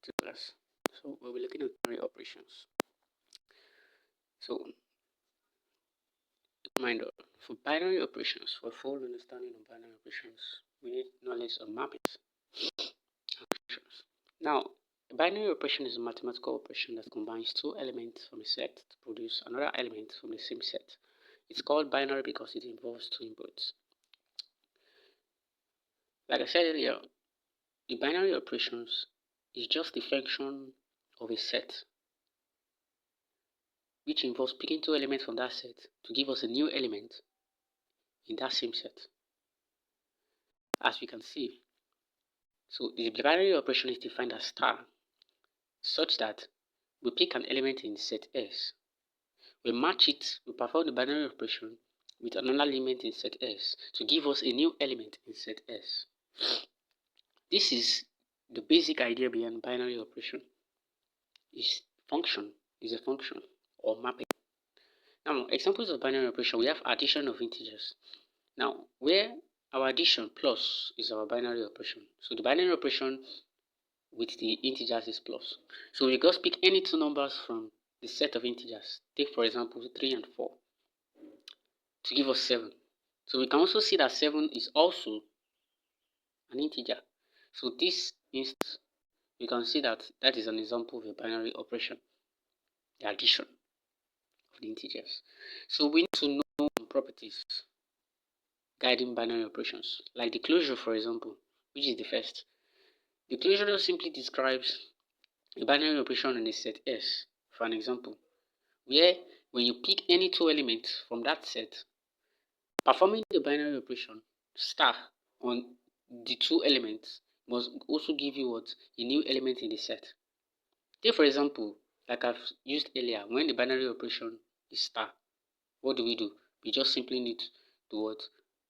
to class. So we'll be looking at binary operations. So reminder, for binary operations, for full understanding of binary operations, we need knowledge of mappings. Now, a binary operation is a mathematical operation that combines two elements from a set to produce another element from the same set. It's called binary because it involves two inputs. Like I said earlier, the binary operations is just a function of a set, which involves picking two elements from that set to give us a new element in that same set. As we can see, so the binary operation is defined as star, such that we pick an element in set S. We match it, we perform the binary operation with another element in set S to give us a new element in set S. This is the basic idea behind binary operation. Is a function or mapping. Now, examples of binary operation, we have addition of integers. Now, where our addition plus is our binary operation. So the binary operation with the integers is plus. So we just pick any two numbers from the set of integers. Take for example 3 and 4 to give us 7. So we can also see that 7 is also an integer. So this instance, we can see that that is an example of a binary operation, the addition of the integers. So we need to know some properties guiding binary operations, like the closure, for example, which is the first. The closure simply describes a binary operation in a set S, for an example, where when you pick any two elements from that set, performing the binary operation star on the two elements must also give you what? A new element in the set. Take for example, like I've used earlier, when the binary operation is star, what do? We just simply need to what?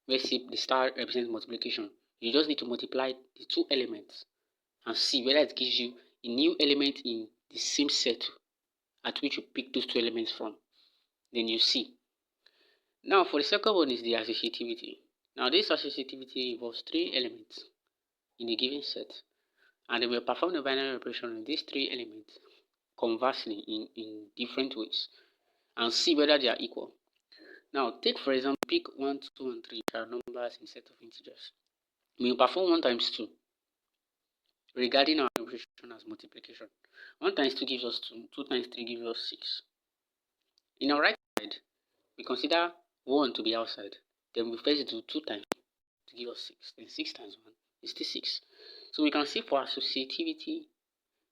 Let's say the star represents multiplication. You just need to multiply the two elements and see whether it gives you a new element in the same set at which you pick those two elements from. Then you see. Now for the second one is the associativity. Now this associativity involves three elements in a given set, and then we'll perform the binary operation on these three elements conversely in different ways and see whether they are equal. Now take for example, pick 1, 2, and 3, which are numbers in set of integers. We will perform 1 times 2 regarding our operation as multiplication. 1 times 2 gives us 2, 2 times 3 gives us 6. In our right side, we consider 1 to be outside. Then we first do 2 times 2 to give us 6. Then 6 times 1 is still 6. So we can see for associativity,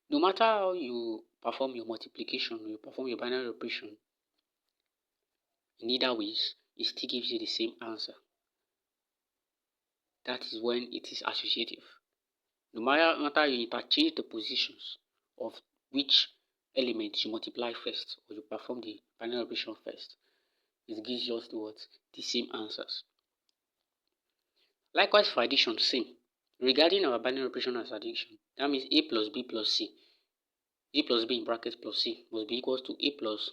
no matter how you perform your multiplication, you perform your binary operation, in either ways, it still gives you the same answer. That is when it is associative. No matter you interchange the positions of which element you multiply first, or you perform the binary operation first, it gives you the same answers. Likewise for addition, same. Regarding our binary operation as addition, that means a plus b plus c. A plus b in bracket plus c must be equal to a plus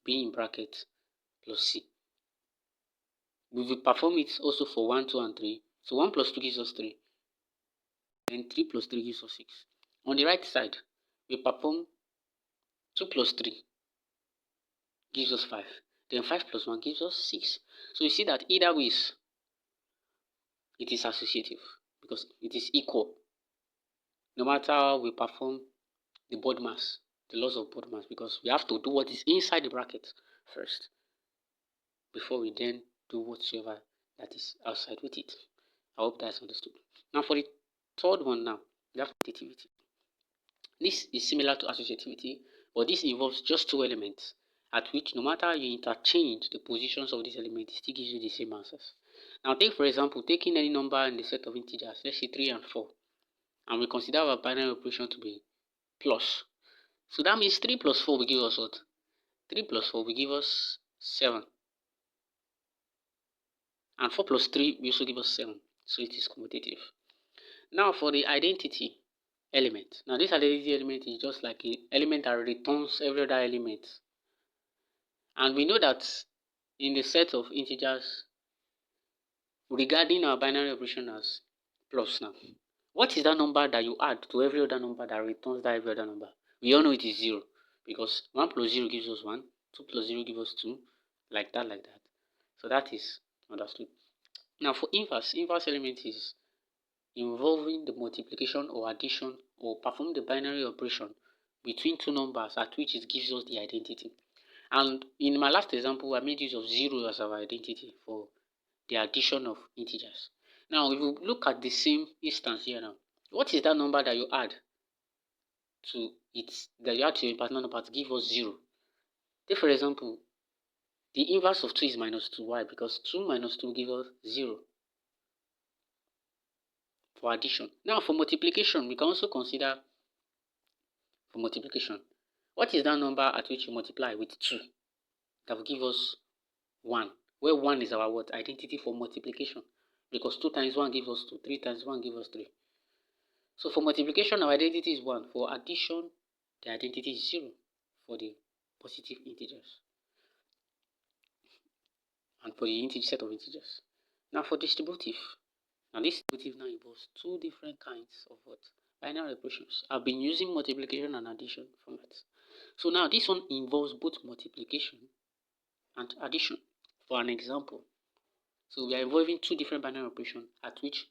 b in bracket plus c. We will perform it also for 1, 2, and 3. So 1 plus 2 gives us 3. Then 3 plus 3 gives us 6. On the right side, we perform 2 plus 3 gives us 5. Then 5 plus 1 gives us 6. So you see that either ways, it is associative because it is equal. No matter how we perform the BODMAS, the laws of BODMAS, because we have to do what is inside the bracket first before we then do whatsoever that is outside with it. I hope that's understood. Now for the third one now, we have additivity. This is similar to associativity, but this involves just two elements at which no matter how you interchange the positions of these elements, it still gives you the same answers. Now take for example, taking any number in the set of integers, let's say 3 and 4, and we consider our binary operation to be plus. So that means 3 plus 4 will give us what? 3 plus 4 will give us 7. And 4 plus 3 will also give us 7. So it is commutative. Now for the identity element. Now this identity element is just like an element that returns every other element. And we know that in the set of integers, regarding our binary operation as plus now, What is that number that you add to every other number that returns that every other number? We all know it is 0, because 1 plus 0 gives us 1, 2 plus 0 gives us 2, like that, like that. So that is understood. Now for inverse element is involving the multiplication or addition or perform the binary operation between two numbers at which it gives us the identity. And in my last example, I made use of 0 as our identity for the addition of integers. Now, if you look at the same instance here now, what is that number that you add to it, that you add to your particular number to give us 0? Take for example, the inverse of 2 is minus 2. Why? Because 2 minus 2 gives us 0 for addition. Now, for multiplication, we can also consider for multiplication. What is that number at which you multiply with 2 that will give us 1? Where 1 is our what? Identity for multiplication. Because 2 times 1 gives us 2, 3 times 1 gives us 3. So for multiplication, our identity is 1. For addition, the identity is 0 for the positive integers. And for the set of integers. Now for distributive. Now this distributive now involves two different kinds of what? Binary operations. I've been using multiplication and addition formats. So now this one involves both multiplication and addition. For an example, so we are involving two different binary operations at which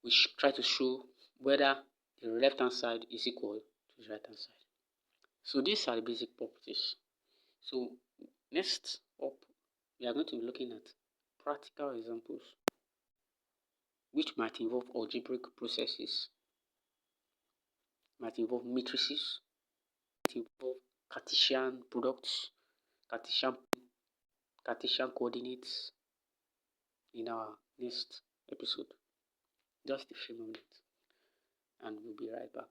we try to show whether the left hand side is equal to the right hand side. So these are the basic properties. So next up, we are going to be looking at practical examples which might involve algebraic processes, might involve matrices, might involve Cartesian products, Cartesian coordinates in our next episode. Just a few moments and we'll be right back.